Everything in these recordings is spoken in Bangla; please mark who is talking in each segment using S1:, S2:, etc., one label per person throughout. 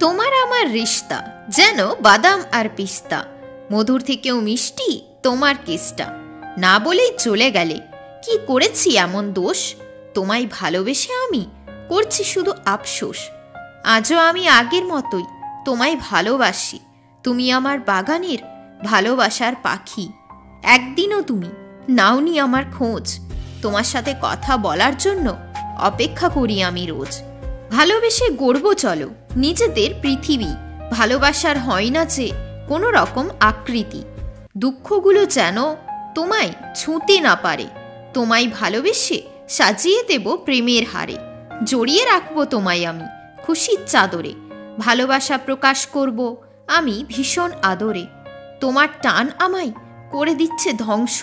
S1: তোমার আমার রিশতা যেন বাদাম আর পিস্তা, মধুর থেকেও মিষ্টি তোমার কেসটা। না বলেই চলে গেলে, কি করেছি এমন দোষ? তোমায় ভালোবেসে আমি করছি শুধু আফসোস। আজও আমি আগের মতোই তোমায় ভালোবাসি, তুমি আমার বাগানের ভালোবাসার পাখি। একদিনও তুমি নাওনি আমার খোঁজ, তোমার সাথে কথা বলার জন্য অপেক্ষা করি আমি রোজ। ভালোবেসে গড়ব চলো নিজেদের পৃথিবী, ভালোবাসার হয় না যে কোনো রকম আকৃতি। দুঃখগুলো যেন তোমায় ছুঁতে না পারে, তোমায় ভালোবেসে সাজিয়ে দেব প্রেমের হারে। জড়িয়ে রাখবো তোমায় আমি খুশির চাদরে, ভালোবাসা প্রকাশ করব আমি ভীষণ আদরে। তোমার টান আমায় করে দিচ্ছে ধ্বংস,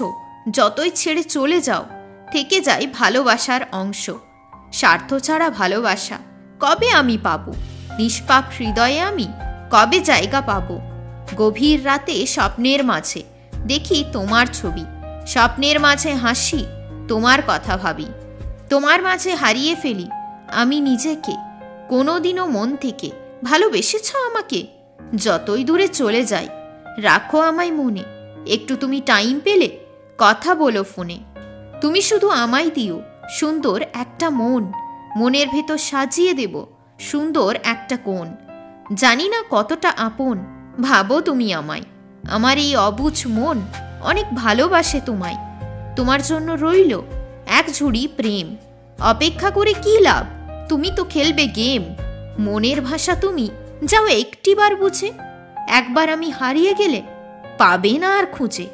S1: যতই ছেড়ে চলে যাও থেকে যায় ভালোবাসার অংশ। স্বার্থ ছাড়া ভালোবাসা কবে আমি পাবো, নিষ্পাপ হৃদয়ে আমি কবে জায়গা পাবো। গভীর রাতে স্বপ্নের মাঝে দেখি তোমার ছবি, স্বপ্নের মাঝে হাসি তোমার কথা ভাবি। তোমার মাঝে হারিয়ে ফেলি আমি নিজেকে, কোনোদিনও মন থেকে ভালোবেসেছ আমাকে। যতই দূরে চলে যাই রাখো আমায় মনে, একটু তুমি টাইম পেলে কথা বলো ফোনে। তুমি শুধু আমায় দিও সুন্দর একটা মন, মনের ভেতর সাজিয়ে দেব সুন্দর একটা কোণ। জানি না কতটা আপন ভাবো তুমি আমায়, আমার এই অবুঝ মন অনেক ভালোবাসে তোমায়। তোমার জন্য রইল এক ঝুড়ি প্রেম, অপেক্ষা করে কি লাভ, তুমি তো খেলবে গেম। মনের ভাষা তুমি যাও একটিবার বুঝে, একবার আমি হারিয়ে গেলে পাবে না আর খুঁজে।